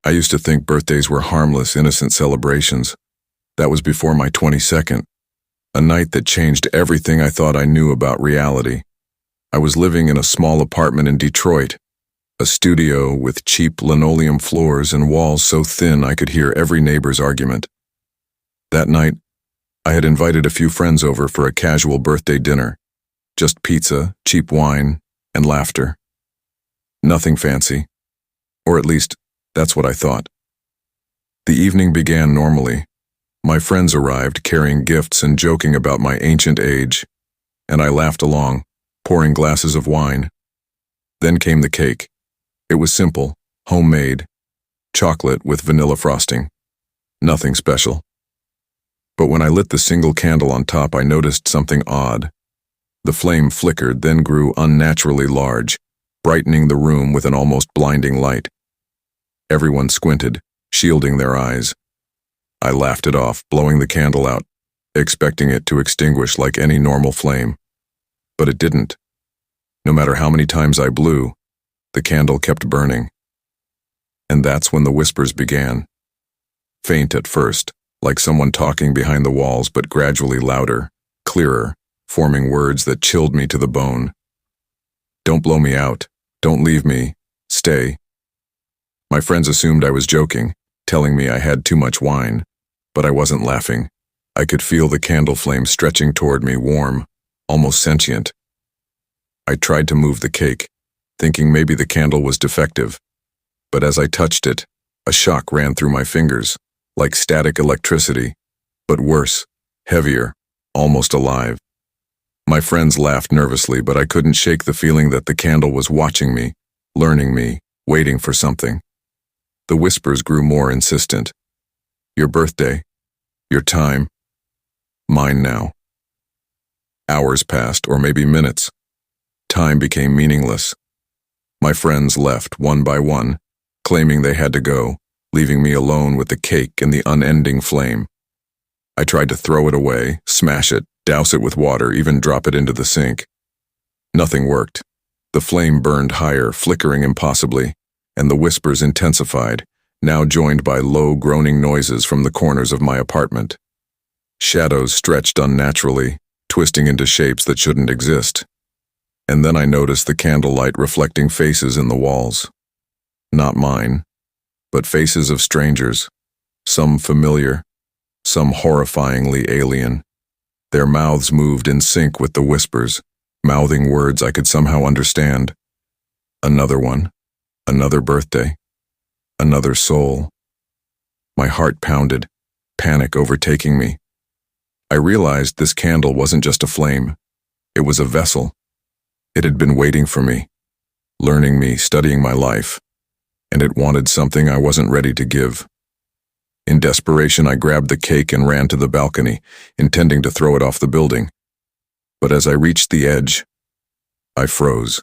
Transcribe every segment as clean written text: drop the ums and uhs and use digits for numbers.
I used to think birthdays were harmless, innocent celebrations. That was before my 22nd, a night that changed everything I thought I knew about reality. I was living in a small apartment in Detroit, a studio with cheap linoleum floors and walls so thin I could hear every neighbor's argument. That night, I had invited a few friends over for a casual birthday dinner. Just pizza, cheap wine, and laughter. Nothing fancy. Or at least, that's what I thought. The evening began normally. My friends arrived carrying gifts and joking about my ancient age, and I laughed along, pouring glasses of wine. Then came the cake. It was simple, homemade, chocolate with vanilla frosting. Nothing special. But when I lit the single candle on top, I noticed something odd. The flame flickered, then grew unnaturally large, brightening the room with an almost blinding light. Everyone squinted, shielding their eyes. I laughed it off, blowing the candle out, expecting it to extinguish like any normal flame. But it didn't. No matter how many times I blew, the candle kept burning. And that's when the whispers began. Faint at first, like someone talking behind the walls, but gradually louder, clearer, forming words that chilled me to the bone. Don't blow me out. Don't leave me. Stay. My friends assumed I was joking, telling me I had too much wine, but I wasn't laughing. I could feel the candle flame stretching toward me, warm, almost sentient. I tried to move the cake, thinking maybe the candle was defective, but as I touched it, a shock ran through my fingers, like static electricity, but worse, heavier, almost alive. My friends laughed nervously, but I couldn't shake the feeling that the candle was watching me, learning me, waiting for something. The whispers grew more insistent. Your birthday. Your time. Mine now. Hours passed, or maybe minutes. Time became meaningless. My friends left one by one, claiming they had to go, leaving me alone with the cake and the unending flame. I tried to throw it away, smash it, douse it with water, even drop it into the sink. Nothing worked. The flame burned higher, flickering impossibly, and the whispers intensified, now joined by low, groaning noises from the corners of my apartment. Shadows stretched unnaturally, twisting into shapes that shouldn't exist. And then I noticed the candlelight reflecting faces in the walls. Not mine, but faces of strangers, some familiar, some horrifyingly alien. Their mouths moved in sync with the whispers, mouthing words I could somehow understand. Another one. Another birthday. Another soul. My heart pounded, panic overtaking me. I realized this candle wasn't just a flame. It was a vessel. It had been waiting for me, learning me, studying my life, and it wanted something I wasn't ready to give. In desperation, I grabbed the cake and ran to the balcony, intending to throw it off the building. But as I reached the edge, I froze.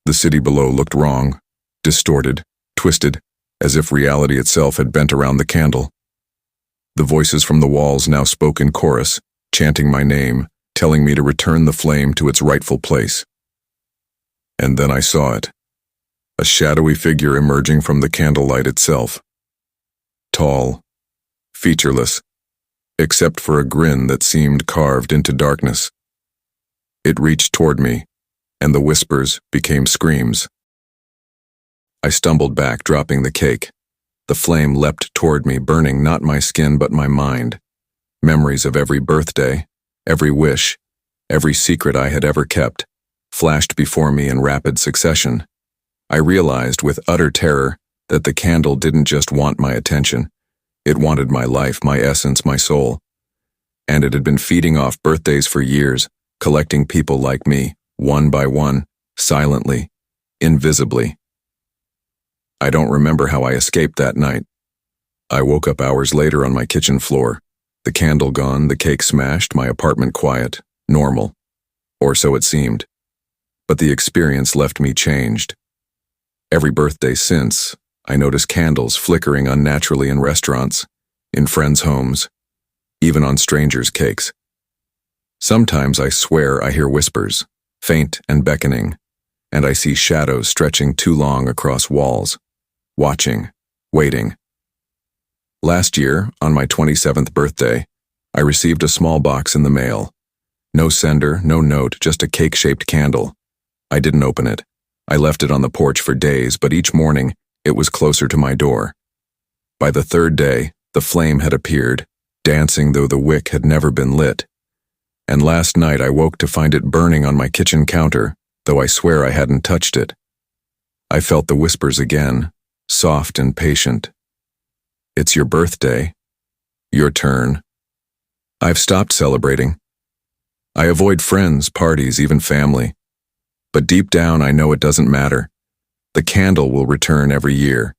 The city below looked wrong, distorted, twisted, as if reality itself had bent around the candle. The voices from the walls now spoke in chorus, chanting my name, telling me to return the flame to its rightful place. And then I saw it, a shadowy figure emerging from the candlelight itself. Tall, featureless, except for a grin that seemed carved into darkness. It reached toward me, and the whispers became screams. I stumbled back, dropping the cake. The flame leapt toward me, burning not my skin but my mind. Memories of every birthday, every wish, every secret I had ever kept, flashed before me in rapid succession. I realized with utter terror that the candle didn't just want my attention. It wanted my life, my essence, my soul. And it had been feeding off birthdays for years, collecting people like me, one by one, silently, invisibly. I don't remember how I escaped that night. I woke up hours later on my kitchen floor, the candle gone, the cake smashed, my apartment quiet, normal. Or so it seemed. But the experience left me changed. Every birthday since, I noticed candles flickering unnaturally in restaurants, in friends' homes, even on strangers' cakes. Sometimes I swear I hear whispers, faint and beckoning, and I see shadows stretching too long across walls, watching, waiting. Last year, on my 27th birthday, I received a small box in the mail. No sender, no note, just a cake-shaped candle. I didn't open it. I left it on the porch for days, but each morning, it was closer to my door. By the third day, the flame had appeared, dancing though the wick had never been lit. And last night I woke to find it burning on my kitchen counter, though I swear I hadn't touched it. I felt the whispers again, soft and patient. It's your birthday. Your turn. I've stopped celebrating. I avoid friends, parties, even family. But deep down I know it doesn't matter. The candle will return every year.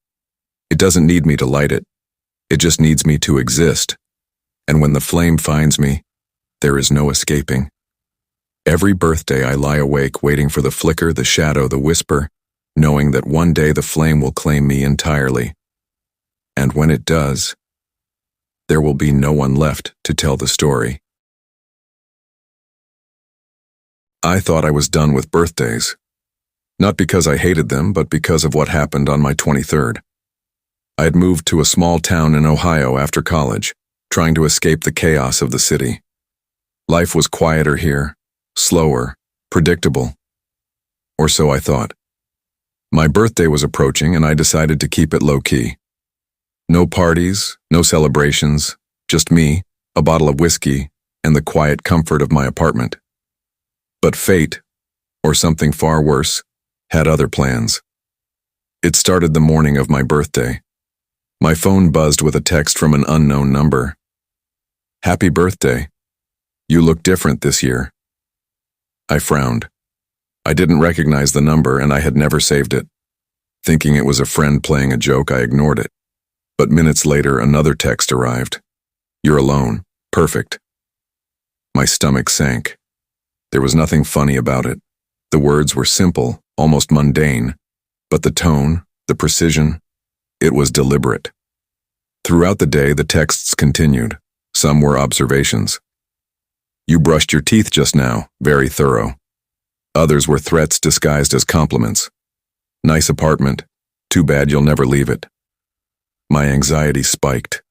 It doesn't need me to light it. It just needs me to exist. And when the flame finds me, there is no escaping. Every birthday I lie awake waiting for the flicker, the shadow, the whisper, knowing that one day the flame will claim me entirely. And when it does, there will be no one left to tell the story. I thought I was done with birthdays. Not because I hated them, but because of what happened on my 23rd. I had moved to a small town in Ohio after college, trying to escape the chaos of the city. Life was quieter here, slower, predictable. Or so I thought. My birthday was approaching and I decided to keep it low-key. No parties, no celebrations, just me, a bottle of whiskey, and the quiet comfort of my apartment. But fate, or something far worse, had other plans. It started the morning of my birthday. My phone buzzed with a text from an unknown number. Happy birthday. You look different this year. I frowned. I didn't recognize the number and I had never saved it. Thinking it was a friend playing a joke, I ignored it. But minutes later, another text arrived. You're alone. Perfect. My stomach sank. There was nothing funny about it. The words were simple, almost mundane, but the tone, the precision, it was deliberate. Throughout the day, the texts continued. Some were observations. You brushed your teeth just now, very thorough. Others were threats disguised as compliments. Nice apartment. Too bad you'll never leave it. My anxiety spiked.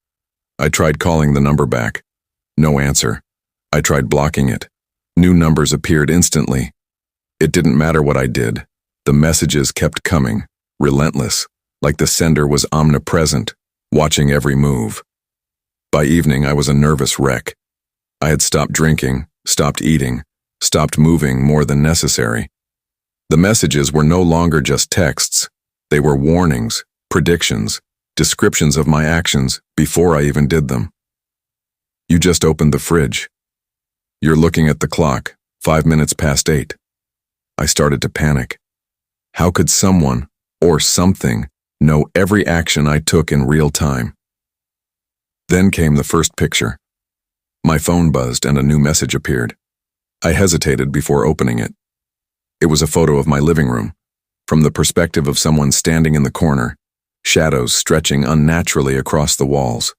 I tried calling the number back. No answer. I tried blocking it. New numbers appeared instantly. It didn't matter what I did. The messages kept coming, relentless, like the sender was omnipresent, watching every move. By evening, I was a nervous wreck. I had stopped drinking, stopped eating, stopped moving more than necessary. The messages were no longer just texts. They were warnings, predictions, descriptions of my actions before I even did them. You just opened the fridge. You're looking at the clock, 5 minutes past 8. I started to panic. How could someone, or something, know every action I took in real time? Then came the first picture. My phone buzzed and a new message appeared. I hesitated before opening it. It was a photo of my living room. From the perspective of someone standing in the corner, shadows stretching unnaturally across the walls.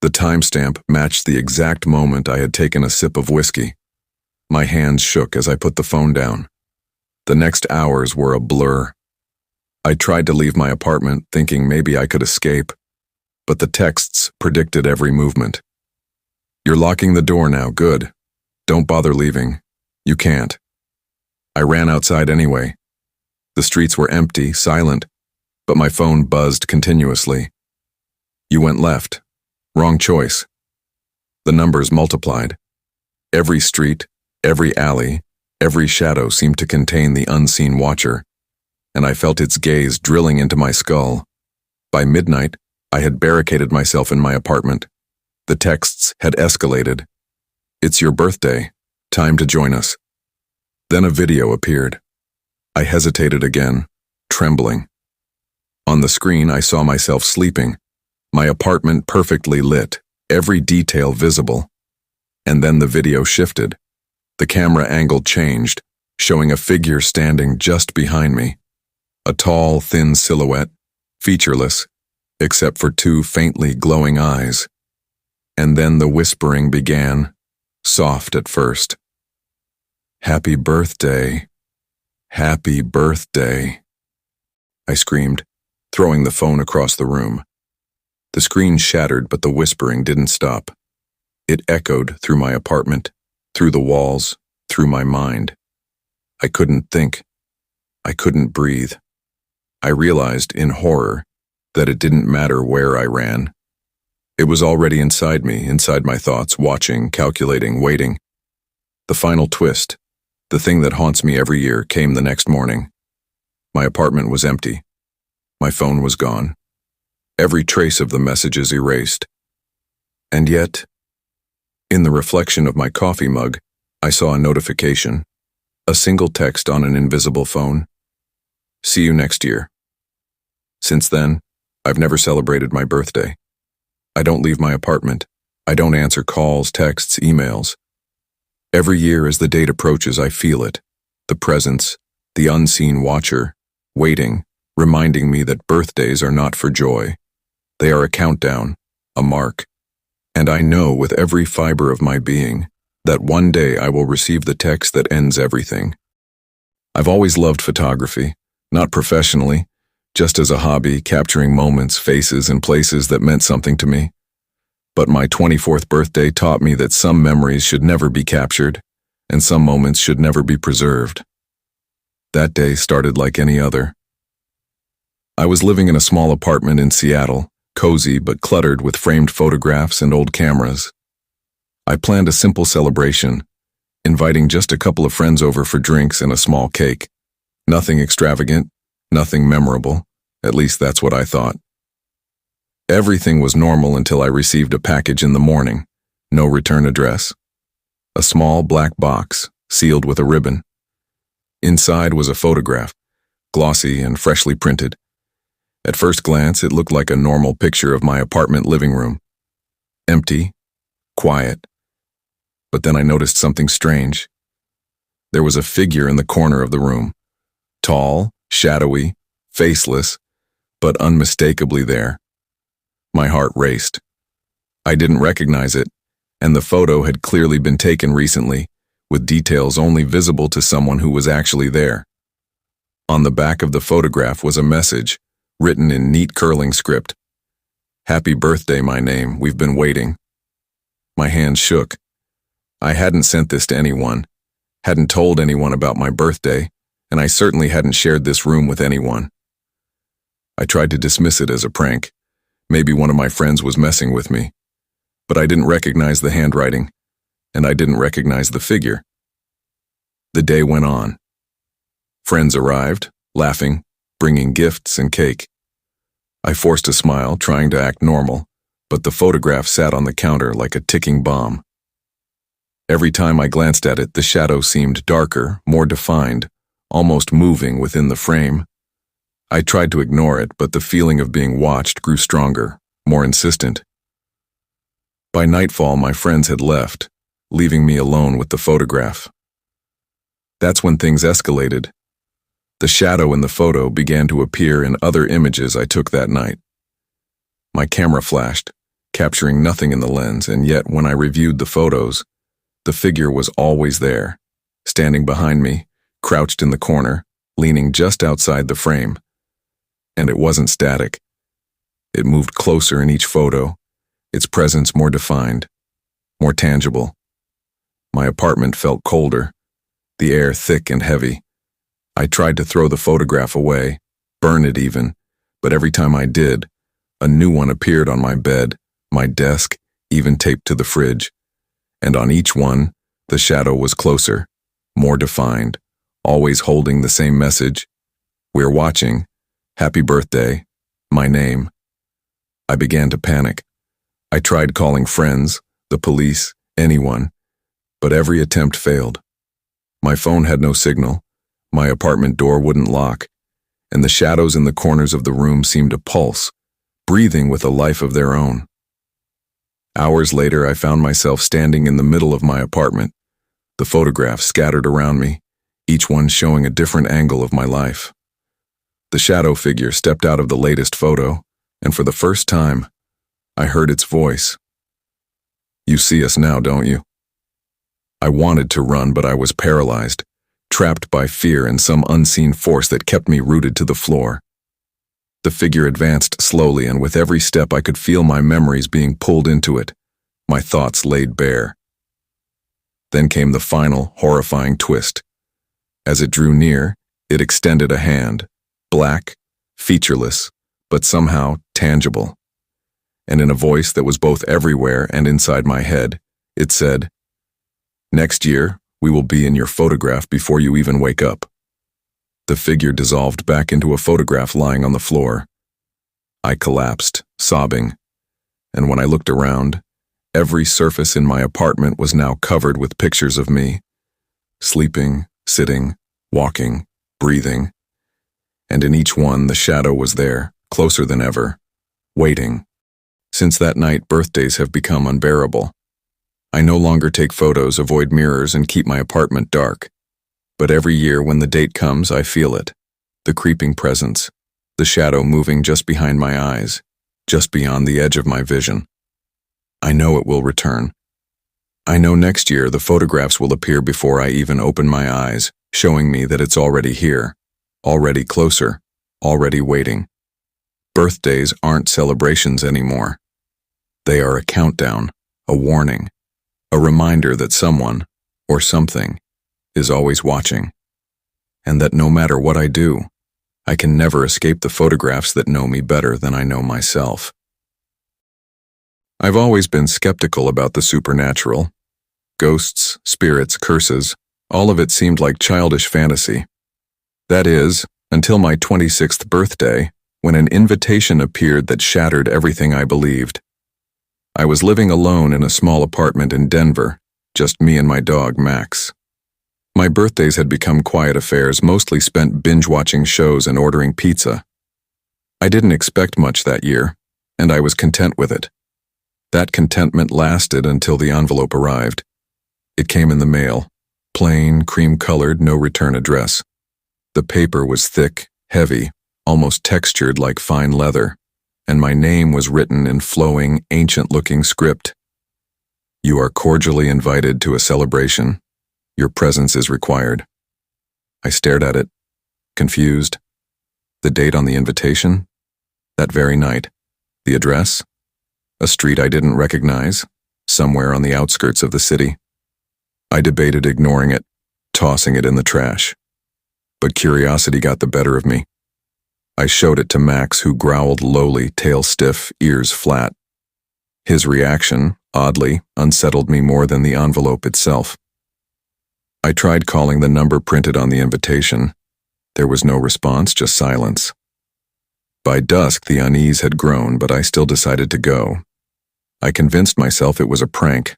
The timestamp matched the exact moment I had taken a sip of whiskey. My hands shook as I put the phone down. The next hours were a blur. I tried to leave my apartment, thinking maybe I could escape, but the texts predicted every movement. You're locking the door now, good. Don't bother leaving. You can't. I ran outside anyway. The streets were empty, silent, but my phone buzzed continuously. You went left. Wrong choice. The numbers multiplied. Every street, every alley, every shadow seemed to contain the unseen watcher, and I felt its gaze drilling into my skull. By midnight, I had barricaded myself in my apartment. The texts had escalated. It's your birthday. Time to join us. Then a video appeared. I hesitated again, trembling. On the screen, I saw myself sleeping. My apartment perfectly lit, every detail visible. And then the video shifted. The camera angle changed, showing a figure standing just behind me. A tall, thin silhouette, featureless, except for 2 faintly glowing eyes. And then the whispering began, soft at first. Happy birthday. Happy birthday. I screamed, throwing the phone across the room. The screen shattered, but the whispering didn't stop. It echoed through my apartment, through the walls, through my mind. I couldn't think. I couldn't breathe. I realized, in horror, that it didn't matter where I ran. It was already inside me, inside my thoughts, watching, calculating, waiting. The final twist, the thing that haunts me every year, came the next morning. My apartment was empty. My phone was gone. Every trace of the messages erased. And yet, in the reflection of my coffee mug, I saw a notification, a single text on an invisible phone. See you next year. Since then, I've never celebrated my birthday. I don't leave my apartment. I don't answer calls, texts, emails. Every year as the date approaches, I feel it. The presence, the unseen watcher, waiting, reminding me that birthdays are not for joy. They are a countdown, a mark. And I know with every fiber of my being that one day I will receive the text that ends everything. I've always loved photography, not professionally, just as a hobby, capturing moments, faces, and places that meant something to me. But my 24th birthday taught me that some memories should never be captured, and some moments should never be preserved. That day started like any other. I was living in a small apartment in Seattle, cozy but cluttered with framed photographs and old cameras. I planned a simple celebration, inviting just a couple of friends over for drinks and a small cake. Nothing extravagant, nothing memorable, at least that's what I thought. Everything was normal until I received a package in the morning, no return address. A small black box, sealed with a ribbon. Inside was a photograph, glossy and freshly printed. At first glance, it looked like a normal picture of my apartment living room. Empty, quiet. But then I noticed something strange. There was a figure in the corner of the room. Tall, shadowy, faceless, but unmistakably there. My heart raced. I didn't recognize it, and the photo had clearly been taken recently, with details only visible to someone who was actually there. On the back of the photograph was a message, written in neat curling script. "Happy birthday, my name, we've been waiting." My hands shook. I hadn't sent this to anyone, hadn't told anyone about my birthday, and I certainly hadn't shared this room with anyone. I tried to dismiss it as a prank. Maybe one of my friends was messing with me. But I didn't recognize the handwriting, and I didn't recognize the figure. The day went on. Friends arrived, laughing, bringing gifts and cake. I forced a smile, trying to act normal, but the photograph sat on the counter like a ticking bomb. Every time I glanced at it, the shadow seemed darker, more defined, almost moving within the frame. I tried to ignore it, but the feeling of being watched grew stronger, more insistent. By nightfall, my friends had left, leaving me alone with the photograph. That's when things escalated. The shadow in the photo began to appear in other images I took that night. My camera flashed, capturing nothing in the lens, and yet when I reviewed the photos, the figure was always there, standing behind me, crouched in the corner, leaning just outside the frame. And it wasn't static. It moved closer in each photo, its presence more defined, more tangible. My apartment felt colder, the air thick and heavy. I tried to throw the photograph away, burn it even, but every time I did, a new one appeared on my bed, my desk, even taped to the fridge. And on each one, the shadow was closer, more defined, always holding the same message. "We're watching. Happy birthday. My name." I began to panic. I tried calling friends, the police, anyone, but every attempt failed. My phone had no signal, my apartment door wouldn't lock, and the shadows in the corners of the room seemed to pulse, breathing with a life of their own. Hours later, I found myself standing in the middle of my apartment, the photographs scattered around me, each one showing a different angle of my life. The shadow figure stepped out of the latest photo, and for the first time, I heard its voice. "You see us now, don't you?" I wanted to run, but I was paralyzed, trapped by fear and some unseen force that kept me rooted to the floor. The figure advanced slowly, and with every step I could feel my memories being pulled into it, my thoughts laid bare. Then came the final, horrifying twist. As it drew near, it extended a hand, black, featureless, but somehow tangible. And in a voice that was both everywhere and inside my head, it said, "Next year, we will be in your photograph before you even wake up." The figure dissolved back into a photograph lying on the floor. I collapsed, sobbing, and when I looked around, every surface in my apartment was now covered with pictures of me, sleeping, sitting, walking, breathing, and in each one the shadow was there, closer than ever, waiting. Since that night, birthdays have become unbearable. I no longer take photos, avoid mirrors, and keep my apartment dark. But every year when the date comes, I feel it. The creeping presence, the shadow moving just behind my eyes, just beyond the edge of my vision. I know it will return. I know next year the photographs will appear before I even open my eyes, showing me that it's already here, already closer, already waiting. Birthdays aren't celebrations anymore. They are a countdown, a warning, a reminder that someone, or something, is always watching, and that no matter what I do, I can never escape the photographs that know me better than I know myself. I've always been skeptical about the supernatural. Ghosts, spirits, curses, all of it seemed like childish fantasy. That is, until my 26th birthday, when an invitation appeared that shattered everything I believed. I was living alone in a small apartment in Denver, just me and my dog, Max. My birthdays had become quiet affairs, mostly spent binge-watching shows and ordering pizza. I didn't expect much that year, and I was content with it. That contentment lasted until the envelope arrived. It came in the mail, plain, cream-colored, no return address. The paper was thick, heavy, almost textured like fine leather, and my name was written in flowing, ancient-looking script. "You are cordially invited to a celebration. Your presence is required." I stared at it, confused. The date on the invitation? That very night. The address? A street I didn't recognize, somewhere on the outskirts of the city. I debated ignoring it, tossing it in the trash. But curiosity got the better of me. I showed it to Max, who growled lowly, tail stiff, ears flat. His reaction, oddly, unsettled me more than the envelope itself. I tried calling the number printed on the invitation. There was no response, just silence. By dusk, the unease had grown, but I still decided to go. I convinced myself it was a prank,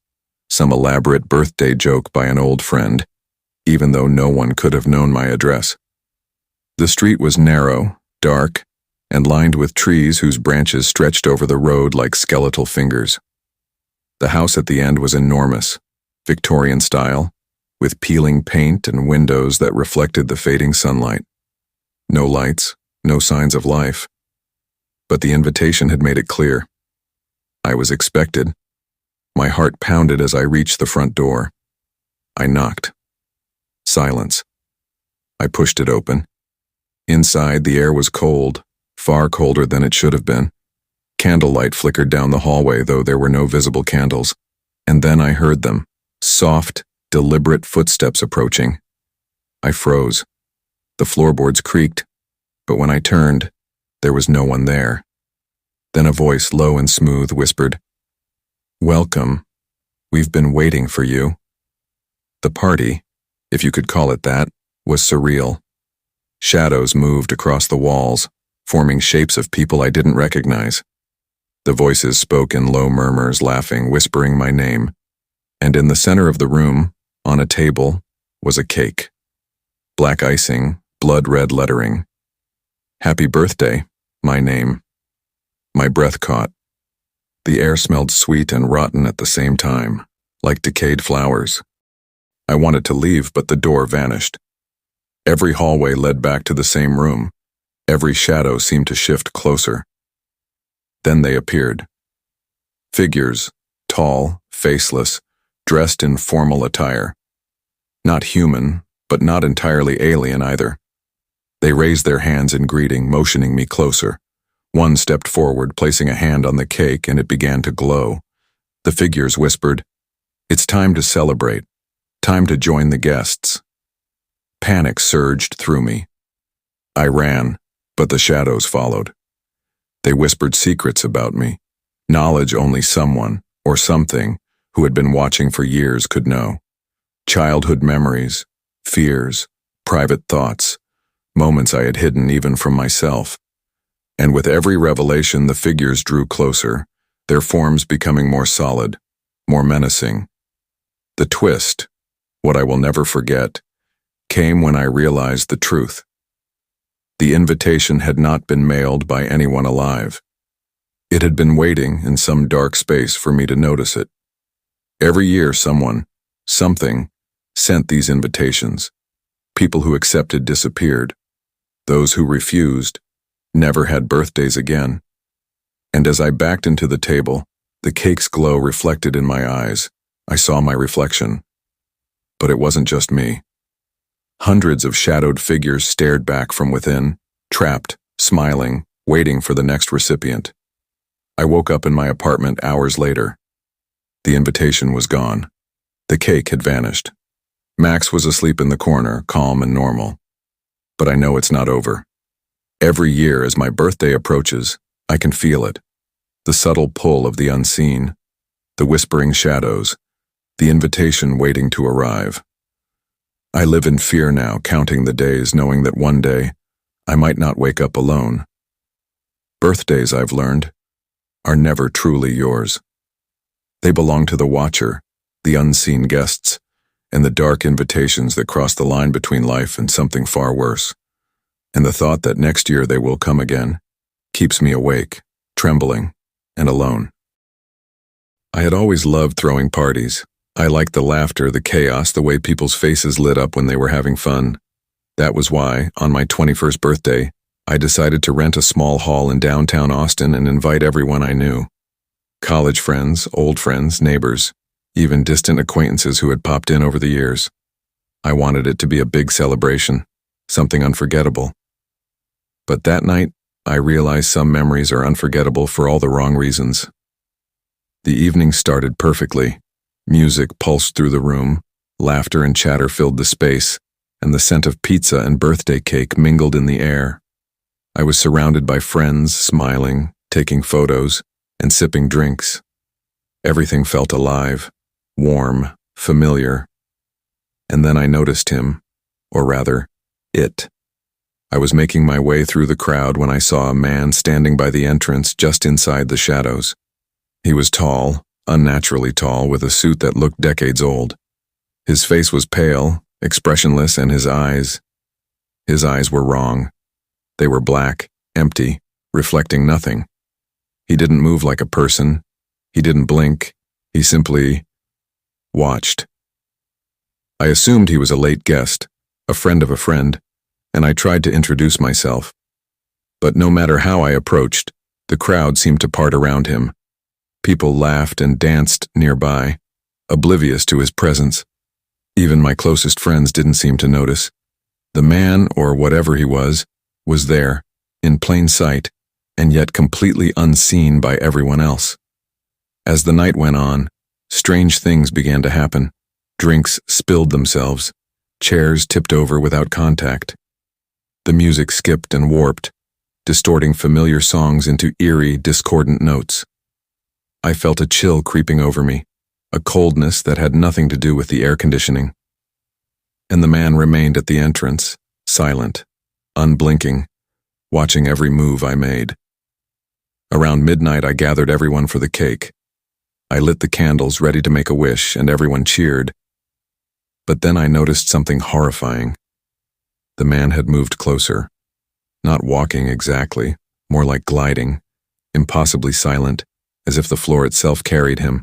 some elaborate birthday joke by an old friend, even though no one could have known my address. The street was narrow, dark, and lined with trees whose branches stretched over the road like skeletal fingers. The house at the end was enormous, Victorian style, with peeling paint and windows that reflected the fading sunlight. No lights, no signs of life. But the invitation had made it clear. I was expected. My heart pounded as I reached the front door. I knocked. Silence. I pushed it open. Inside, the air was cold, far colder than it should have been. Candlelight flickered down the hallway, though there were no visible candles. And then I heard them, soft, deliberate footsteps approaching. I froze. The floorboards creaked, but when I turned, there was no one there. Then a voice, low and smooth, whispered, "Welcome. We've been waiting for you." The party, if you could call it that, was surreal. Shadows moved across the walls, forming shapes of people I didn't recognize. The voices spoke in low murmurs, laughing, whispering my name. And in the center of the room, on a table, was a cake. Black icing, blood-red lettering. "Happy birthday," my name. My breath caught. The air smelled sweet and rotten at the same time, like decayed flowers. I wanted to leave, but the door vanished. Every hallway led back to the same room. Every shadow seemed to shift closer. Then they appeared. Figures, tall, faceless, dressed in formal attire. Not human, but not entirely alien either. They raised their hands in greeting, motioning me closer, One stepped forward, placing a hand on the cake, and it began to glow. The figures whispered, "It's time to celebrate. Time to join the guests." Panic surged through me. I ran, but the shadows followed. They whispered secrets about me, knowledge only someone, or something, who had been watching for years could know. Childhood memories, fears, private thoughts, moments I had hidden even from myself. And with every revelation, the figures drew closer, their forms becoming more solid, more menacing. The twist, what I will never forget, came when I realized the truth. The invitation had not been mailed by anyone alive. It had been waiting in some dark space for me to notice it. Every year someone, something, sent these invitations. People who accepted disappeared. Those who refused never had birthdays again. And as I backed into the table, the cake's glow reflected in my eyes. I saw my reflection. But it wasn't just me. Hundreds of shadowed figures stared back from within, trapped, smiling, waiting for the next recipient. I woke up in my apartment hours later. The invitation was gone. The cake had vanished. Max was asleep in the corner, calm and normal. But I know it's not over. Every year as my birthday approaches, I can feel it. The subtle pull of the unseen, the whispering shadows, the invitation waiting to arrive. I live in fear now, counting the days, knowing that one day I might not wake up alone. Birthdays, I've learned, are never truly yours. They belong to the watcher, the unseen guests, and the dark invitations that cross the line between life and something far worse. And the thought that next year they will come again keeps me awake, trembling, and alone. I had always loved throwing parties. I liked the laughter, the chaos, the way people's faces lit up when they were having fun. That was why, on my 21st birthday, I decided to rent a small hall in downtown Austin and invite everyone I knew. College friends, old friends, neighbors, even distant acquaintances who had popped in over the years. I wanted it to be a big celebration, something unforgettable. But that night, I realized some memories are unforgettable for all the wrong reasons. The evening started perfectly. Music pulsed through the room, laughter and chatter filled the space, and the scent of pizza and birthday cake mingled in the air. I was surrounded by friends, smiling, taking photos, and sipping drinks. Everything felt alive, warm, familiar. And then I noticed him, or rather, it. I was making my way through the crowd when I saw a man standing by the entrance just inside the shadows. He was tall, unnaturally tall, with a suit that looked decades old. His face was pale, expressionless, and his eyes were wrong. They were black, empty, reflecting nothing. He didn't move like a person. He didn't blink. He simply watched. I assumed he was a late guest, a friend of a friend, and I tried to introduce myself. But no matter how I approached, the crowd seemed to part around him. People laughed and danced nearby, oblivious to his presence. Even my closest friends didn't seem to notice. The man, or whatever he was there, in plain sight, and yet completely unseen by everyone else. As the night went on, strange things began to happen. Drinks spilled themselves. Chairs tipped over without contact. The music skipped and warped, distorting familiar songs into eerie, discordant notes. I felt a chill creeping over me, a coldness that had nothing to do with the air conditioning. And the man remained at the entrance, silent, unblinking, watching every move I made. Around midnight, I gathered everyone for the cake. I lit the candles, ready to make a wish, and everyone cheered. But then I noticed something horrifying. The man had moved closer, not walking exactly, more like gliding, impossibly silent, as if the floor itself carried him.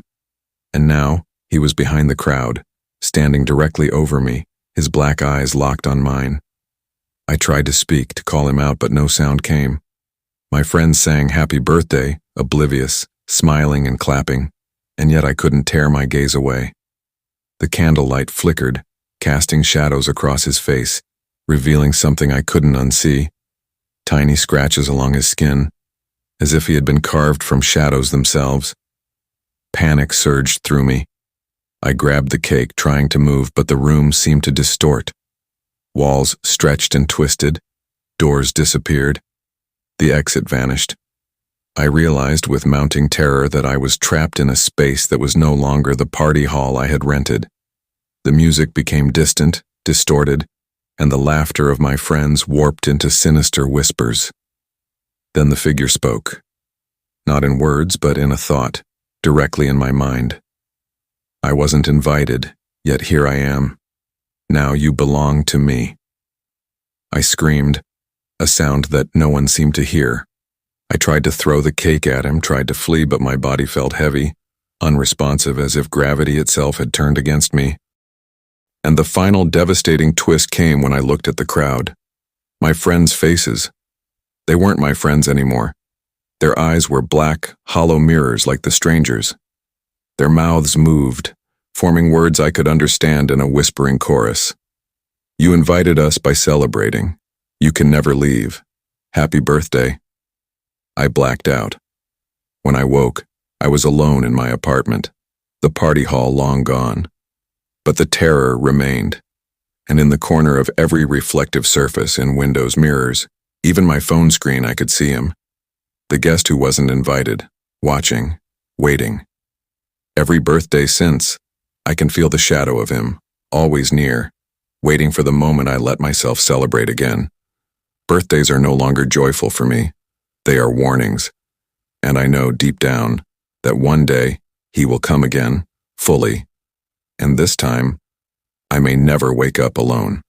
And now, he was behind the crowd, standing directly over me, his black eyes locked on mine. I tried to speak, to call him out, but no sound came. My friends sang happy birthday, oblivious, smiling and clapping, and yet I couldn't tear my gaze away. The candlelight flickered, casting shadows across his face, revealing something I couldn't unsee. Tiny scratches along his skin, as if he had been carved from shadows themselves. Panic surged through me. I grabbed the cake, trying to move, but the room seemed to distort. Walls stretched and twisted. Doors disappeared. The exit vanished. I realized with mounting terror that I was trapped in a space that was no longer the party hall I had rented. The music became distant, distorted, and the laughter of my friends warped into sinister whispers. Then the figure spoke. Not in words, but in a thought, directly in my mind. I wasn't invited, yet here I am. Now you belong to me. I screamed, a sound that no one seemed to hear. I tried to throw the cake at him, tried to flee, but my body felt heavy, unresponsive, as if gravity itself had turned against me. And the final devastating twist came when I looked at the crowd. My friends' faces. They weren't my friends anymore. Their eyes were black, hollow mirrors like the strangers. Their mouths moved, forming words I could understand in a whispering chorus. You invited us by celebrating. You can never leave. Happy birthday. I blacked out. When I woke, I was alone in my apartment, the party hall long gone. But the terror remained, and in the corner of every reflective surface in windows' mirrors, even my phone screen, I could see him. The guest who wasn't invited, watching, waiting. Every birthday since, I can feel the shadow of him, always near, waiting for the moment I let myself celebrate again. Birthdays are no longer joyful for me. They are warnings, and I know deep down that one day he will come again, fully, and this time, I may never wake up alone.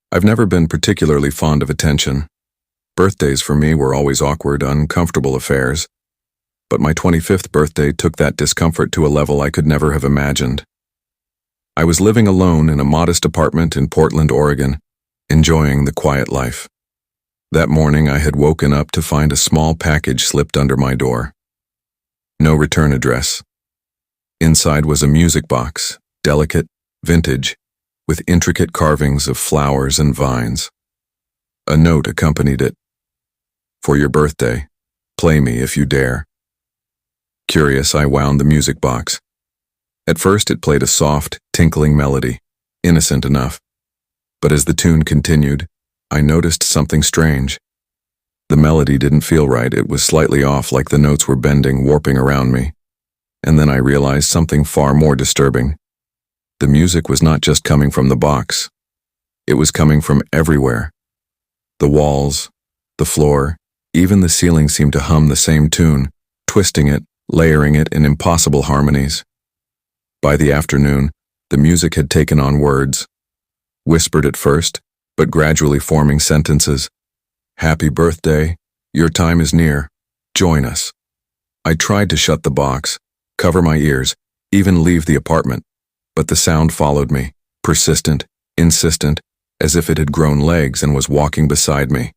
I've never been particularly fond of attention. Birthdays for me were always awkward, uncomfortable affairs, but my 25th birthday took that discomfort to a level I could never have imagined. I was living alone in a modest apartment in Portland, Oregon, enjoying the quiet life. That morning I had woken up to find a small package slipped under my door. No return address. Inside was a music box, delicate, vintage, with intricate carvings of flowers and vines. A note accompanied it. For your birthday, play me if you dare. Curious, I wound the music box. At first it played a soft, tinkling melody, innocent enough. But as the tune continued, I noticed something strange. The melody didn't feel right. It was slightly off, like the notes were bending, warping around me. And then I realized something far more disturbing. The music was not just coming from the box. It was coming from everywhere. The walls, the floor, even the ceiling seemed to hum the same tune, twisting it, layering it in impossible harmonies. By the afternoon, the music had taken on words, whispered at first, but gradually forming sentences. Happy birthday, your time is near, join us. I tried to shut the box, cover my ears, even leave the apartment, but the sound followed me, persistent, insistent, as if it had grown legs and was walking beside me.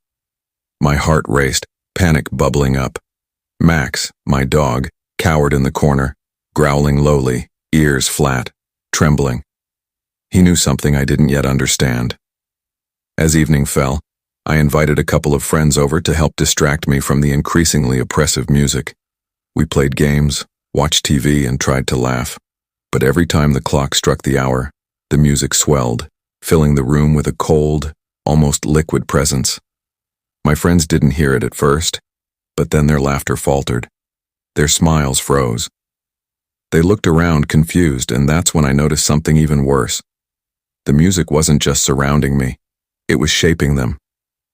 My heart raced, panic bubbling up. Max, my dog, cowered in the corner, growling lowly, ears flat, trembling. He knew something I didn't yet understand. As evening fell, I invited a couple of friends over to help distract me from the increasingly oppressive music. We played games, watched TV, and tried to laugh. But every time the clock struck the hour, the music swelled, filling the room with a cold, almost liquid presence. My friends didn't hear it at first, but then their laughter faltered. Their smiles froze. They looked around confused, and that's when I noticed something even worse. The music wasn't just surrounding me. It was shaping them.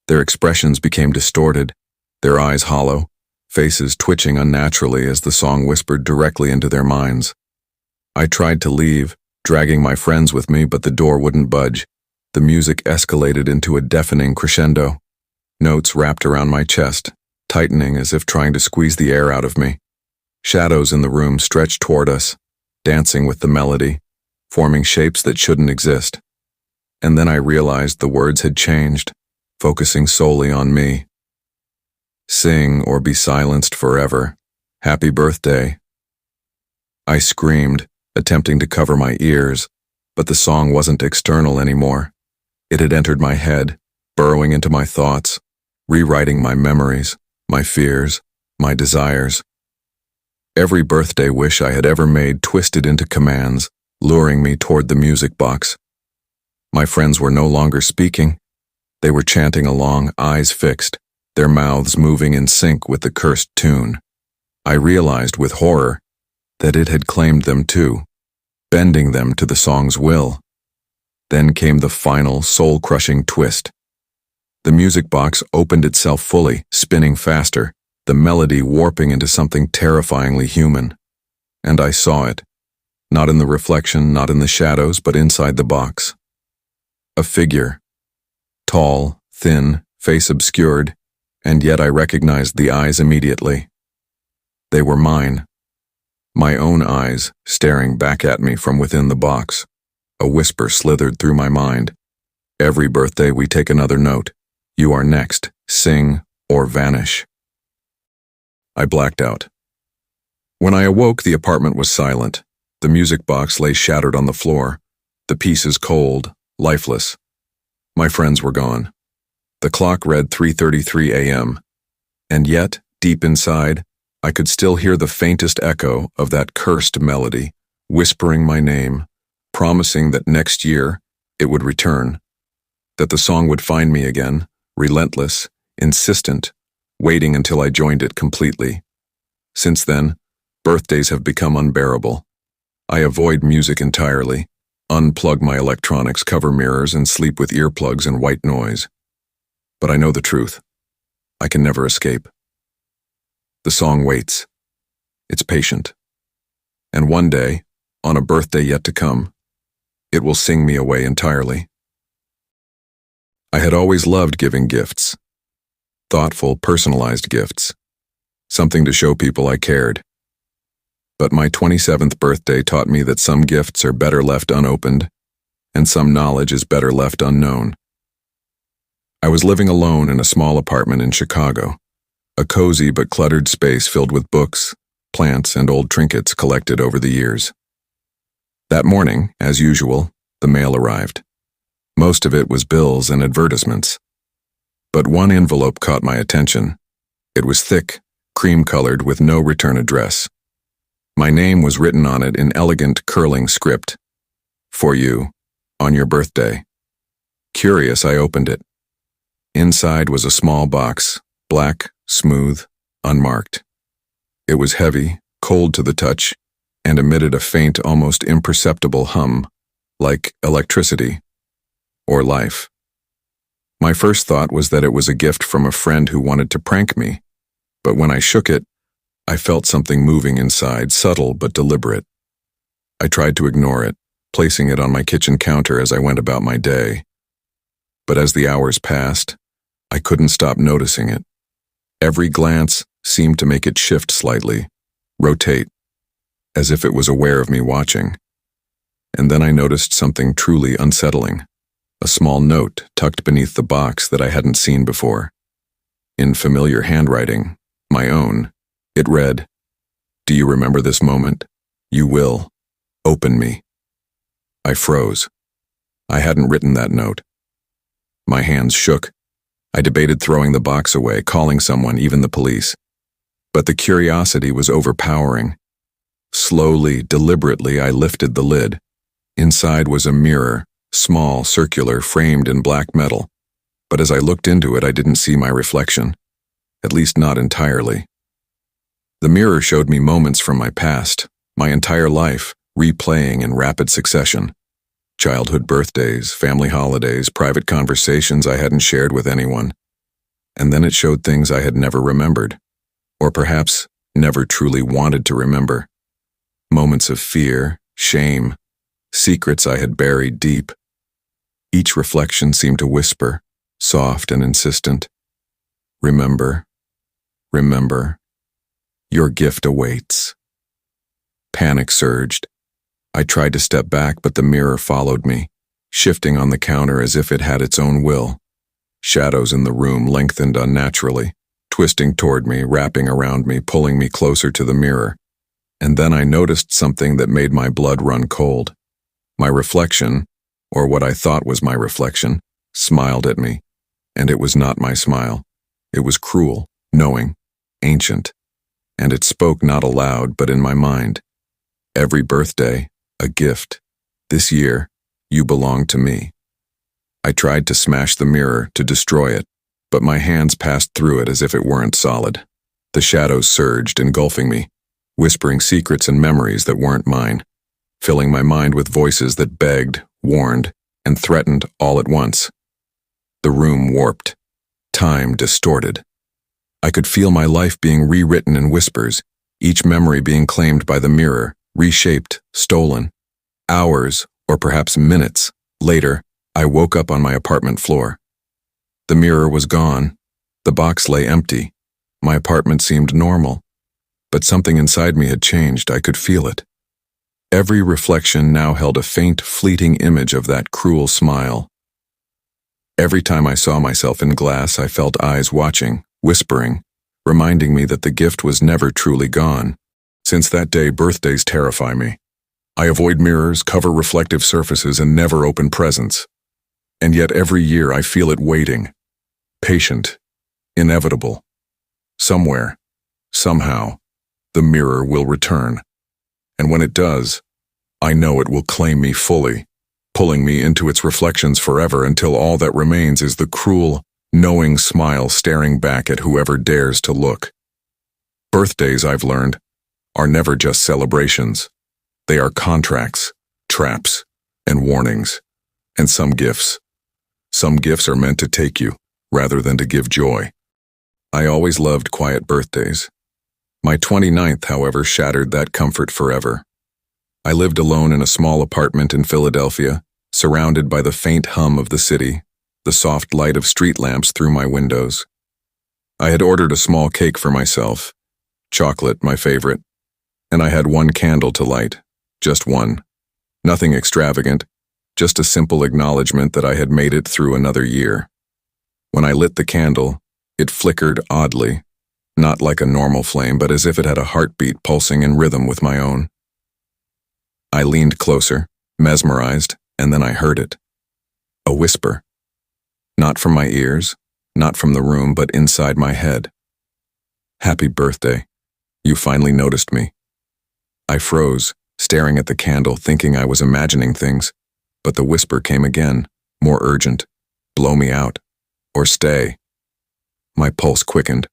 Their expressions became distorted, their eyes hollow, faces twitching unnaturally as the song whispered directly into their minds. I tried to leave, dragging my friends with me, but the door wouldn't budge. The music escalated into a deafening crescendo. Notes wrapped around my chest, tightening as if trying to squeeze the air out of me. Shadows in the room stretched toward us, dancing with the melody, forming shapes that shouldn't exist. And then I realized the words had changed, focusing solely on me. Sing or be silenced forever. Happy birthday. I screamed, attempting to cover my ears, but the song wasn't external anymore. It had entered my head, burrowing into my thoughts, rewriting my memories, my fears, my desires. Every birthday wish I had ever made twisted into commands, luring me toward the music box. My friends were no longer speaking. They were chanting along, eyes fixed, their mouths moving in sync with the cursed tune. I realized with horror that it had claimed them too, bending them to the song's will. Then came the final, soul-crushing twist. The music box opened itself fully, spinning faster, the melody warping into something terrifyingly human. And I saw it, not in the reflection, not in the shadows, but inside the box. A figure, tall, thin, face obscured, and yet I recognized the eyes immediately. They were mine. My own eyes, staring back at me from within the box. A whisper slithered through my mind. Every birthday we take another note. You are next. Sing or vanish. I blacked out. When I awoke, the apartment was silent. The music box lay shattered on the floor, the pieces cold, lifeless. My friends were gone. The clock read 3:33 a.m. And yet, deep inside, I could still hear the faintest echo of that cursed melody, whispering my name, promising that next year it would return, that the song would find me again, relentless, insistent, waiting until I joined it completely. Since then, birthdays have become unbearable. I avoid music entirely, unplug my electronics, cover mirrors, and sleep with earplugs and white noise. But I know the truth. I can never escape. The song waits. It's patient. And one day, on a birthday yet to come, it will sing me away entirely. I had always loved giving gifts. Thoughtful, personalized gifts. Something to show people I cared. But my 27th birthday taught me that some gifts are better left unopened, and some knowledge is better left unknown. I was living alone in a small apartment in Chicago, a cozy but cluttered space filled with books, plants, and old trinkets collected over the years. That morning, as usual, the mail arrived. Most of it was bills and advertisements. But one envelope caught my attention. It was thick, cream-colored, with no return address. My name was written on it in elegant, curling script. For you, on your birthday. Curious, I opened it. Inside was a small box, black, smooth, unmarked. It was heavy, cold to the touch, and emitted a faint, almost imperceptible hum, like electricity or life. My first thought was that it was a gift from a friend who wanted to prank me, but when I shook it, I felt something moving inside, subtle but deliberate. I tried to ignore it, placing it on my kitchen counter as I went about my day. But as the hours passed, I couldn't stop noticing it. Every glance seemed to make it shift slightly, rotate, as if it was aware of me watching. And then I noticed something truly unsettling, a small note tucked beneath the box that I hadn't seen before. In familiar handwriting, my own, it read, "Do you remember this moment? You will. Open me." I froze. I hadn't written that note. My hands shook. I debated throwing the box away, calling someone, even the police. But the curiosity was overpowering. Slowly, deliberately, I lifted the lid. Inside was a mirror, small, circular, framed in black metal. But as I looked into it, I didn't see my reflection. At least not entirely. The mirror showed me moments from my past, my entire life, replaying in rapid succession. Childhood birthdays, family holidays, private conversations I hadn't shared with anyone. And then it showed things I had never remembered, or perhaps never truly wanted to remember. Moments of fear, shame, secrets I had buried deep. Each reflection seemed to whisper, soft and insistent, "Remember, remember, your gift awaits." Panic surged. I tried to step back, but the mirror followed me, shifting on the counter as if it had its own will. Shadows in the room lengthened unnaturally, twisting toward me, wrapping around me, pulling me closer to the mirror. And then I noticed something that made my blood run cold. My reflection, or what I thought was my reflection, smiled at me. And it was not my smile. It was cruel, knowing, ancient, and it spoke not aloud but in my mind. Every birthday, a gift. This year, you belong to me. I tried to smash the mirror, to destroy it, but my hands passed through it as if it weren't solid. The shadows surged, engulfing me, whispering secrets and memories that weren't mine, filling my mind with voices that begged, warned, and threatened all at once. The room warped, time distorted. I could feel my life being rewritten in whispers, each memory being claimed by the mirror, reshaped, stolen. Hours, or perhaps minutes, later, I woke up on my apartment floor. The mirror was gone. The box lay empty. My apartment seemed normal. But something inside me had changed. I could feel it. Every reflection now held a faint, fleeting image of that cruel smile. Every time I saw myself in glass, I felt eyes watching, whispering, reminding me that the gift was never truly gone. Since that day, birthdays terrify me. I avoid mirrors, cover reflective surfaces, and never open presents. And yet every year I feel it waiting. Patient. Inevitable. Somewhere, somehow, the mirror will return. And when it does, I know it will claim me fully, pulling me into its reflections forever until all that remains is the cruel, knowing smile staring back at whoever dares to look. Birthdays, I've learned, are never just celebrations. They are contracts, traps, and warnings, and some gifts. Some gifts are meant to take you, rather than to give joy. I always loved quiet birthdays. My 29th, however, shattered that comfort forever. I lived alone in a small apartment in Philadelphia, surrounded by the faint hum of the city, the soft light of street lamps through my windows. I had ordered a small cake for myself, chocolate, my favorite, and I had one candle to light, just one. Nothing extravagant, just a simple acknowledgement that I had made it through another year. When I lit the candle, it flickered oddly, not like a normal flame, but as if it had a heartbeat pulsing in rhythm with my own. I leaned closer, mesmerized, and then I heard it. A whisper. Not from my ears, not from the room, but inside my head. Happy birthday. You finally noticed me. I froze, staring at the candle, thinking I was imagining things, but the whisper came again, more urgent. Blow me out. Or stay. My pulse quickened.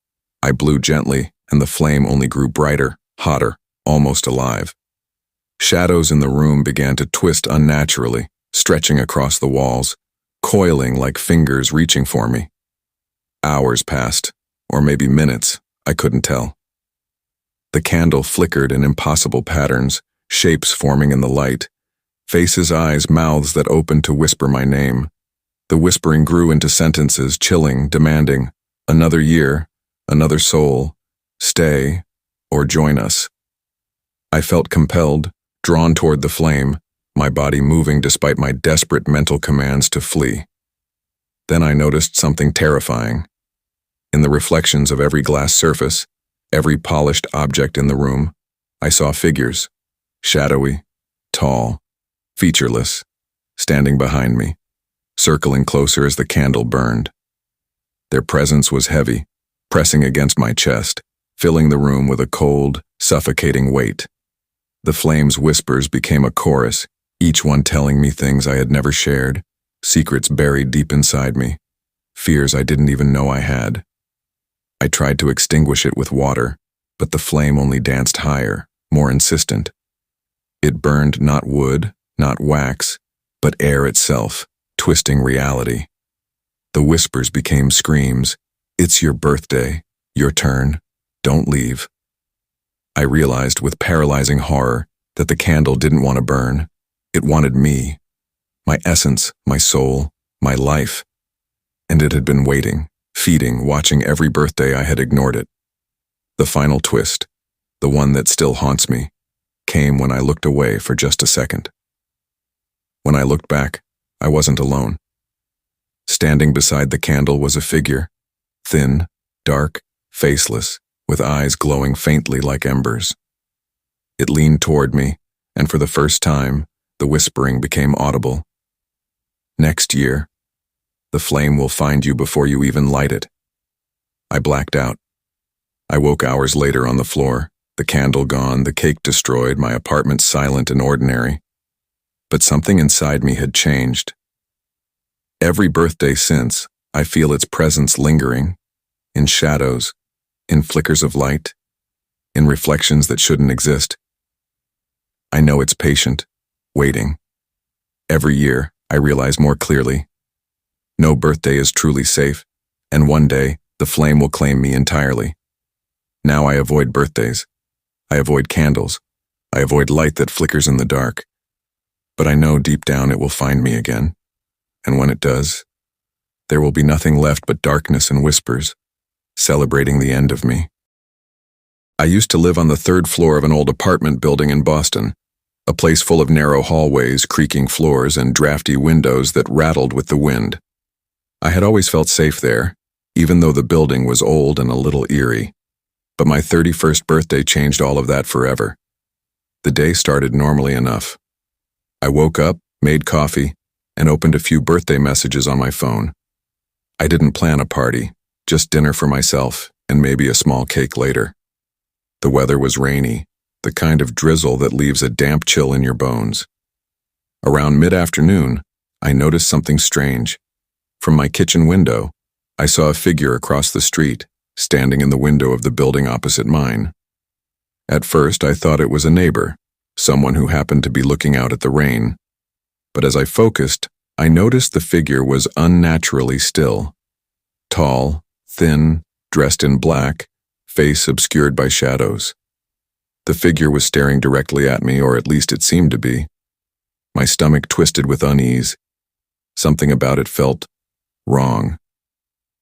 I blew gently, and the flame only grew brighter, hotter, almost alive. Shadows in the room began to twist unnaturally, stretching across the walls, coiling like fingers reaching for me. Hours passed, or maybe minutes, I couldn't tell. The candle flickered in impossible patterns, shapes forming in the light, faces, eyes, mouths that opened to whisper my name. The whispering grew into sentences, chilling, demanding, another year, another soul, stay, or join us. I felt compelled, drawn toward the flame, my body moving despite my desperate mental commands to flee. Then I noticed something terrifying. In the reflections of every glass surface, every polished object in the room, I saw figures, shadowy, tall, featureless, standing behind me, circling closer as the candle burned. Their presence was heavy, pressing against my chest, filling the room with a cold, suffocating weight. The flame's whispers became a chorus, each one telling me things I had never shared, secrets buried deep inside me, fears I didn't even know I had. I tried to extinguish it with water, but the flame only danced higher, more insistent. It burned not wood, not wax, but air itself, twisting reality. The whispers became screams. It's your birthday, your turn, don't leave. I realized with paralyzing horror that the candle didn't want to burn. It wanted me, my essence, my soul, my life. And it had been waiting, feeding, watching every birthday I had ignored it. The final twist, the one that still haunts me, came when I looked away for just a second. When I looked back, I wasn't alone. Standing beside the candle was a figure, thin, dark, faceless, with eyes glowing faintly like embers. It leaned toward me, and for the first time, the whispering became audible. Next year, the flame will find you before you even light it. I blacked out. I woke hours later on the floor, the candle gone, the cake destroyed, my apartment silent and ordinary. But something inside me had changed. Every birthday since, I feel its presence lingering, in shadows, in flickers of light, in reflections that shouldn't exist. I know it's patient, waiting. Every year, I realize more clearly. No birthday is truly safe, and one day, the flame will claim me entirely. Now I avoid birthdays. I avoid candles. I avoid light that flickers in the dark. But I know deep down it will find me again. And when it does, there will be nothing left but darkness and whispers, celebrating the end of me. I used to live on the third floor of an old apartment building in Boston, a place full of narrow hallways, creaking floors, and drafty windows that rattled with the wind. I had always felt safe there, even though the building was old and a little eerie. But my 31st birthday changed all of that forever. The day started normally enough. I woke up, made coffee, and opened a few birthday messages on my phone. I didn't plan a party, just dinner for myself and maybe a small cake later. The weather was rainy, the kind of drizzle that leaves a damp chill in your bones. Around mid-afternoon, I noticed something strange. From my kitchen window, I saw a figure across the street, standing in the window of the building opposite mine. At first, I thought it was a neighbor, someone who happened to be looking out at the rain. But as I focused, I noticed the figure was unnaturally still. Tall, thin, dressed in black, face obscured by shadows. The figure was staring directly at me, or at least it seemed to be. My stomach twisted with unease. Something about it felt wrong.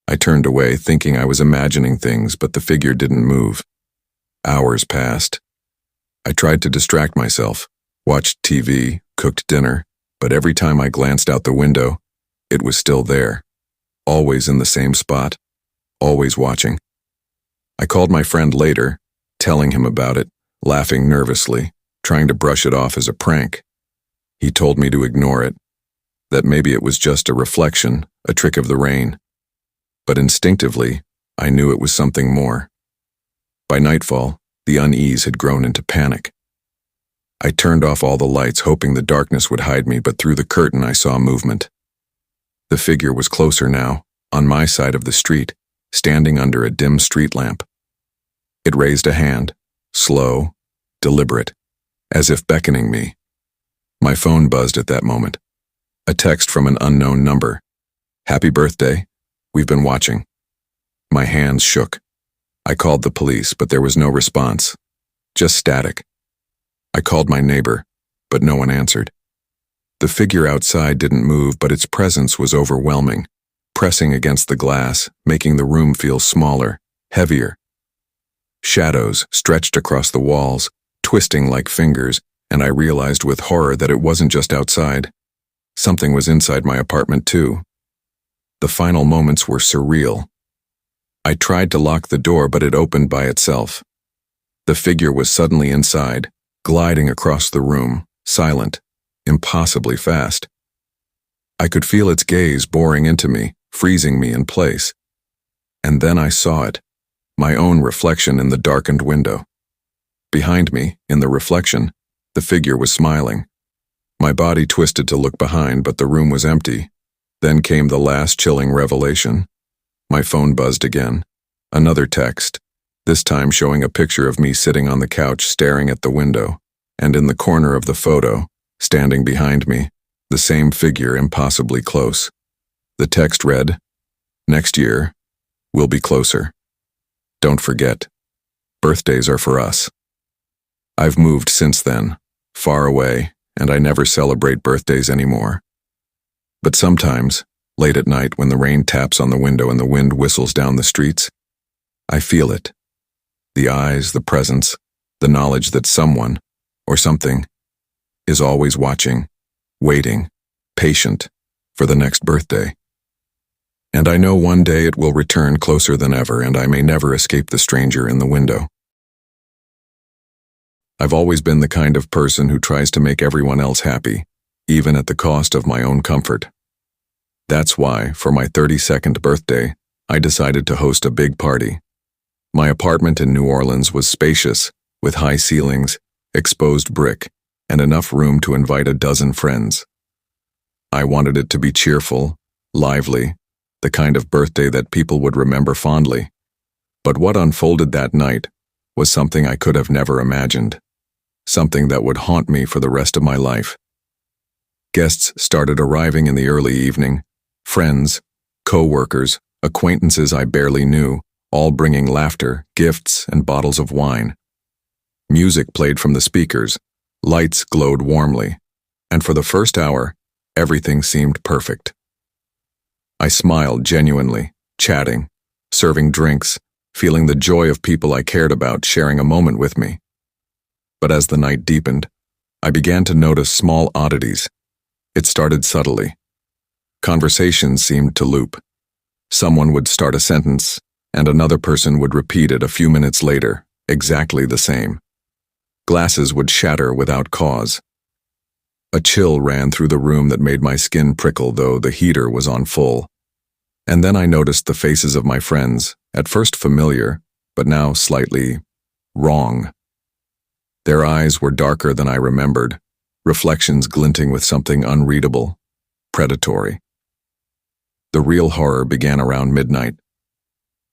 I turned away, thinking I was imagining things, but the figure didn't move. Hours passed. I tried to distract myself, watched TV, cooked dinner, but every time I glanced out the window, it was still there, always in the same spot, always watching. I called my friend later, telling him about it, laughing nervously, trying to brush it off as a prank. He told me to ignore it, that maybe it was just a reflection, a trick of the rain. But instinctively, I knew it was something more. By nightfall, the unease had grown into panic. I turned off all the lights, hoping the darkness would hide me, but through the curtain I saw movement. The figure was closer now, on my side of the street, standing under a dim street lamp. It raised a hand, slow, deliberate, as if beckoning me. My phone buzzed at that moment. A text from an unknown number. "Happy birthday. We've been watching." My hands shook. I called the police, but there was no response. Just static. I called my neighbor, but no one answered. The figure outside didn't move, but its presence was overwhelming, pressing against the glass, making the room feel smaller, heavier. Shadows stretched across the walls, twisting like fingers, and I realized with horror that it wasn't just outside. Something was inside my apartment too. The final moments were surreal. I tried to lock the door, but it opened by itself. The figure was suddenly inside, gliding across the room, silent, impossibly fast. I could feel its gaze boring into me, freezing me in place. And then I saw it, my own reflection in the darkened window. Behind me, in the reflection, the figure was smiling. My body twisted to look behind, but the room was empty. Then came the last chilling revelation. My phone buzzed again. Another text, this time showing a picture of me sitting on the couch staring at the window, and in the corner of the photo, standing behind me, the same figure impossibly close. The text read, "Next year, we'll be closer. Don't forget, birthdays are for us." I've moved since then, far away, and I never celebrate birthdays anymore. But sometimes, late at night when the rain taps on the window and the wind whistles down the streets, I feel it. The eyes, the presence, the knowledge that someone, or something, is always watching, waiting, patient, for the next birthday. And I know one day it will return closer than ever, and I may never escape the stranger in the window. I've always been the kind of person who tries to make everyone else happy, even at the cost of my own comfort. That's why, for my 32nd birthday, I decided to host a big party. My apartment in New Orleans was spacious, with high ceilings, exposed brick, and enough room to invite a dozen friends. I wanted it to be cheerful, lively, the kind of birthday that people would remember fondly. But what unfolded that night was something I could have never imagined, something that would haunt me for the rest of my life. Guests started arriving in the early evening, friends, co-workers, acquaintances I barely knew, all bringing laughter, gifts, and bottles of wine. Music played from the speakers, lights glowed warmly, and for the first hour, everything seemed perfect. I smiled genuinely, chatting, serving drinks, feeling the joy of people I cared about sharing a moment with me. But as the night deepened, I began to notice small oddities. It started subtly. Conversations seemed to loop. Someone would start a sentence, and another person would repeat it a few minutes later, exactly the same. Glasses would shatter without cause. A chill ran through the room that made my skin prickle, though the heater was on full. And then I noticed the faces of my friends, at first familiar, but now slightly wrong. Their eyes were darker than I remembered, reflections glinting with something unreadable, predatory. The real horror began around midnight.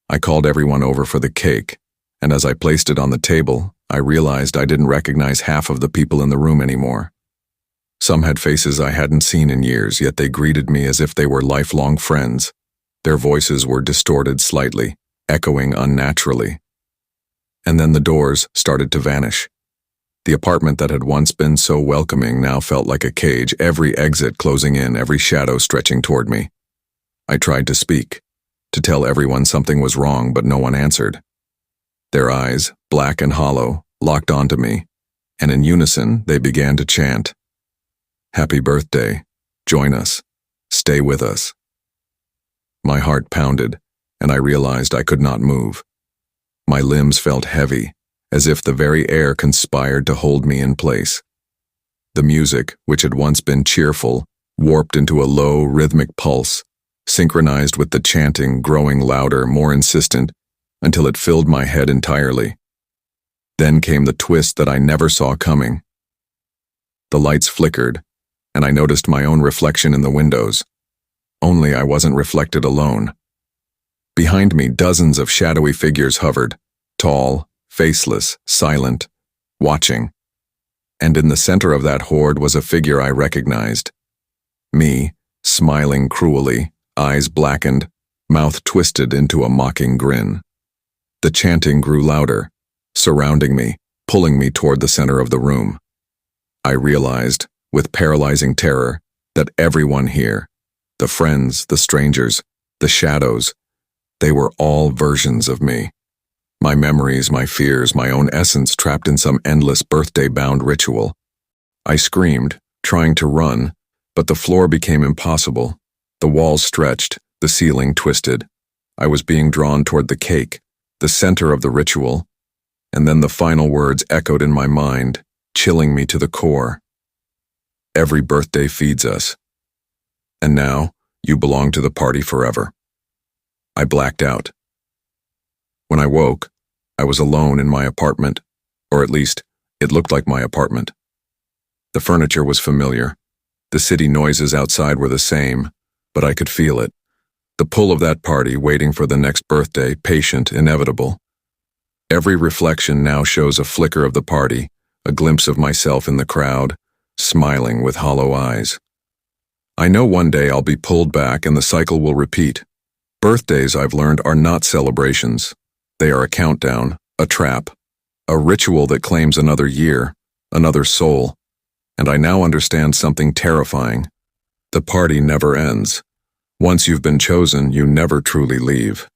I called everyone over for the cake, and as I placed it on the table, I realized I didn't recognize half of the people in the room anymore. Some had faces I hadn't seen in years, yet they greeted me as if they were lifelong friends. Their voices were distorted slightly, echoing unnaturally. And then the doors started to vanish. The apartment that had once been so welcoming now felt like a cage, every exit closing in, every shadow stretching toward me. I tried to speak, to tell everyone something was wrong, but no one answered. Their eyes, black and hollow, locked onto me, and in unison they began to chant, "Happy birthday, join us, stay with us." My heart pounded, and I realized I could not move. My limbs felt heavy, as if the very air conspired to hold me in place. The music, which had once been cheerful, warped into a low, rhythmic pulse, synchronized with the chanting, growing louder, more insistent, until it filled my head entirely. Then came the twist that I never saw coming. The lights flickered, and I noticed my own reflection in the windows. Only I wasn't reflected alone. Behind me, dozens of shadowy figures hovered, tall, faceless, silent, watching. And in the center of that horde was a figure I recognized. Me, smiling cruelly, eyes blackened, mouth twisted into a mocking grin. The chanting grew louder, surrounding me, pulling me toward the center of the room. I realized, with paralyzing terror, that everyone here, the friends, the strangers, the shadows, they were all versions of me. My memories, my fears, my own essence trapped in some endless birthday-bound ritual. I screamed, trying to run, but the floor became impossible. The walls stretched, the ceiling twisted. I was being drawn toward the cake, the center of the ritual, and then the final words echoed in my mind, chilling me to the core. Every birthday feeds us. And now, you belong to the party forever. I blacked out. When I woke, I was alone in my apartment, or at least, it looked like my apartment. The furniture was familiar. The city noises outside were the same, but I could feel it. The pull of that party waiting for the next birthday, patient, inevitable. Every reflection now shows a flicker of the party, a glimpse of myself in the crowd, smiling with hollow eyes. I know one day I'll be pulled back and the cycle will repeat. Birthdays, I've learned, are not celebrations. They are a countdown, a trap, a ritual that claims another year, another soul. And I now understand something terrifying. The party never ends. Once you've been chosen, you never truly leave.